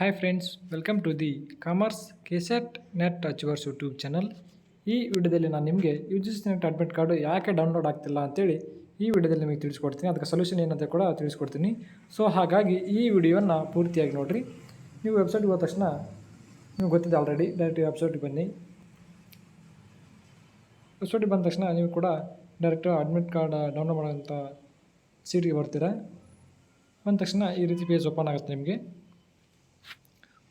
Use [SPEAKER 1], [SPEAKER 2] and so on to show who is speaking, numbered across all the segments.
[SPEAKER 1] Hi friends, welcome to the commerce KSET NET achievers YouTube channel. ಈ ವಿಡಿಯೋದಲ್ಲಿ ನಾನು ನಿಮಗೆ UGC ನೆಟ್ ಅಡ್ಮಿಟ್ ಕಾರ್ಡು ಯಾಕೆ ಡೌನ್ಲೋಡ್ ಆಗ್ತಿಲ್ಲ ಅಂತೇಳಿ ಈ ವಿಡಿಯೋದಲ್ಲಿ ನಿಮಗೆ ತಿಳಿಸ್ಕೊಡ್ತೀನಿ. ಅದಕ್ಕೆ ಸೊಲ್ಯೂಷನ್ ಏನಂತ ಕೂಡ ತಿಳಿಸ್ಕೊಡ್ತೀನಿ. ಸೊ ಹಾಗಾಗಿ ಈ ವಿಡಿಯೋನ ಪೂರ್ತಿಯಾಗಿ ನೋಡಿರಿ. ನೀವು ವೆಬ್ಸೈಟ್ಗೆ ಹೋದ ತಕ್ಷಣ ನಿಮ್ಗೆ ಗೊತ್ತಿದೆ ಆಲ್ರೆಡಿ, ಡೈರೆಕ್ಟ್ ವೆಬ್ಸೈಟ್ಗೆ ಬನ್ನಿ. ವೆಬ್ಸೈಟಿಗೆ ಬಂದ ತಕ್ಷಣ ನೀವು ಕೂಡ ಡೈರೆಕ್ಟ್ ಅಡ್ಮಿಟ್ ಕಾರ್ಡ್ ಡೌನ್ಲೋಡ್ ಮಾಡೋಂಥ ಸೀಟಿಗೆ ಬರ್ತೀರಾ. ಬಂದ ತಕ್ಷಣ ಈ ರೀತಿ ಪೇಜ್ ಓಪನ್ ಆಗುತ್ತೆ. ನಿಮಗೆ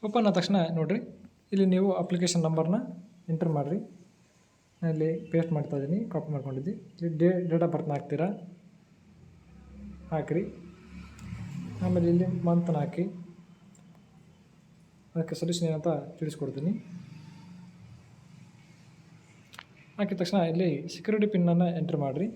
[SPEAKER 1] ಓಪನ್ ಆದ ತಕ್ಷಣ ನೋಡಿರಿ, ಇಲ್ಲಿ ನೀವು ಅಪ್ಲಿಕೇಶನ್ ನಂಬರ್ನ ಎಂಟರ್ ಮಾಡಿರಿ. ನಾನು ಇಲ್ಲಿ ಪೇಸ್ಟ್ ಮಾಡ್ತಾಯಿದ್ದೀನಿ, ಕಾಪಿ ಮಾಡ್ಕೊಂಡಿದ್ದೆ. ಇಲ್ಲಿ ಡೇಟ್ ಆಫ್ ಬರ್ತ್ನ ಹಾಕ್ತೀರಾ, ಹಾಕಿರಿ. ಆಮೇಲೆ ಇಲ್ಲಿ ಮಂತ್ನ ಹಾಕಿ, ಅದಕ್ಕೆ ಸೊಲ್ಯೂಷನ್ ಏನಂತ ತಿಳಿಸ್ಕೊಡ್ತೀನಿ. ಹಾಕಿದ ತಕ್ಷಣ ಇಲ್ಲಿ ಸೆಕ್ಯೂರಿಟಿ ಪಿನ್ನನ್ನು ಎಂಟರ್ ಮಾಡಿರಿ.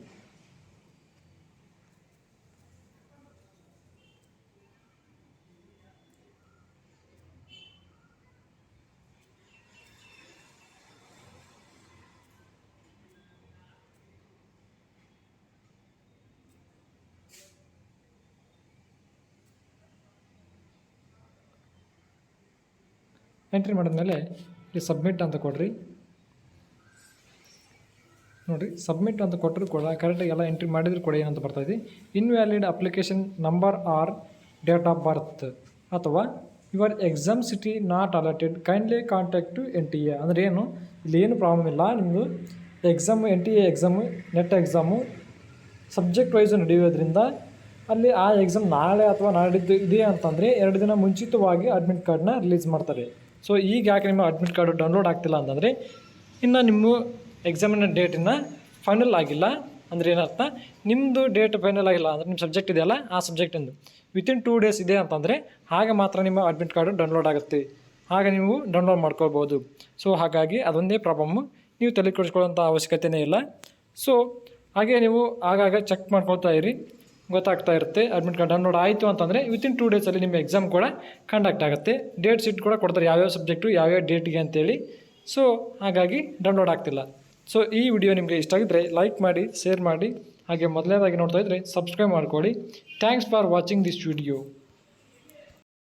[SPEAKER 1] ಎಂಟ್ರಿ ಮಾಡಿದ್ಮೇಲೆ ಇಲ್ಲಿ ಸಬ್ಮಿಟ್ ಅಂತ ಕೊಡ್ರಿ. ನೋಡಿರಿ, ಸಬ್ಮಿಟ್ ಅಂತ ಕೊಟ್ಟರು ಕೂಡ ಕರೆಕ್ಟಾಗಿ ಎಲ್ಲ ಎಂಟ್ರಿ ಮಾಡಿದ್ರು ಕೂಡ ಏನಂತ ಬರ್ತಾಯಿದೆ, invalid application number or date of birth ಅಥವಾ your exam city not allotted kindly contact to NTA. ಅಂದರೆ ಏನು, ಇಲ್ಲಿ ಏನು ಪ್ರಾಬ್ಲಮ್ ಇಲ್ಲ. ನಿಮ್ಮದು exam NTA exam NET exam subject wise ನಡೆಯೋದ್ರಿಂದ ಅಲ್ಲಿ ಆ ಎಕ್ಸಾಮ್ ನಾಳೆ ಅಥವಾ ನಾಡಿದ್ದು ಇದೆ ಅಂತಂದರೆ 2 ದಿನ ಮುಂಚಿತವಾಗಿ ಅಡ್ಮಿಟ್ ಕಾರ್ಡನ್ನ ರಿಲೀಸ್ ಮಾಡ್ತಾರೆ. ಸೊ ಈಗ ಯಾಕೆ ನಿಮ್ಮ ಅಡ್ಮಿಟ್ ಕಾರ್ಡು ಡೌನ್ಲೋಡ್ ಆಗ್ತಿಲ್ಲ ಅಂತಂದರೆ, ಇನ್ನು ನಿಮ್ಮ ಎಕ್ಸಾಮಿನ ಡೇಟಿನ ಫೈನಲ್ ಆಗಿಲ್ಲ. ಅಂದರೆ ಏನರ್ಥ, ನಿಮ್ಮದು ಡೇಟ್ ಫೈನಲ್ ಆಗಿಲ್ಲ ಅಂದರೆ ನಿಮ್ಮ ಸಬ್ಜೆಕ್ಟ್ ಇದೆಯಲ್ಲ, ಆ ಸಬ್ಜೆಕ್ಟಿಂದು ವಿತಿನ್ 2 ಡೇಸ್ ಇದೆ ಅಂತಂದರೆ ಆಗ ಮಾತ್ರ ನಿಮ್ಮ ಅಡ್ಮಿಟ್ ಕಾರ್ಡು ಡೌನ್ಲೋಡ್ ಆಗುತ್ತೆ. ಆಗ ನೀವು ಡೌನ್ಲೋಡ್ ಮಾಡ್ಕೋಬೋದು. ಸೊ ಹಾಗಾಗಿ ಅದೊಂದೇ ಪ್ರಾಬ್ಲಮ್ಮು, ನೀವು ತಲೆ ಕೆಡಿಸ್ಕೊಳ್ಳೋಂಥ ಅವಶ್ಯಕತೆಯೇ ಇಲ್ಲ. ಸೊ ಹಾಗೆ ನೀವು ಆಗಾಗ ಚೆಕ್ ಮಾಡ್ಕೊಳ್ತಾ ಇರಿ, ಗೊತ್ತಾಗ್ತಾ ಇರುತ್ತೆ. ಅಡ್ಮಿಟ್ ಕಾರ್ಡ್ ಡೌನ್ಲೋಡ್ ಆಯಿತು ಅಂತಂದರೆ ವಿತಿನ್ 2 ಡೇಸಲ್ಲಿ ನಿಮ್ಮ ಎಕ್ಸಾಮ್ ಕೂಡ ಕಂಡಕ್ಟ್ ಆಗುತ್ತೆ. ಡೇಟ್ ಶೀಟ್ ಕೂಡ ಕೊಡ್ತಾರೆ, ಯಾವ್ಯಾವ ಸಬ್ಜೆಕ್ಟು ಯಾವ್ಯಾವ ಡೇಟಿಗೆ ಅಂತೇಳಿ. ಸೊ ಹಾಗಾಗಿ ಡೌನ್ಲೋಡ್ ಆಗ್ತಿಲ್ಲ. ಸೊ ಈ ವಿಡಿಯೋ ನಿಮಗೆ ಇಷ್ಟ ಆಗಿದ್ದರೆ ಲೈಕ್ ಮಾಡಿ, ಶೇರ್ ಮಾಡಿ, ಹಾಗೆ ಮೊದಲನೇದಾಗಿ ನೋಡ್ತಾ ಇದ್ದರೆ ಸಬ್ಸ್ಕ್ರೈಬ್ ಮಾಡ್ಕೊಳ್ಳಿ. Thanks for watching this video.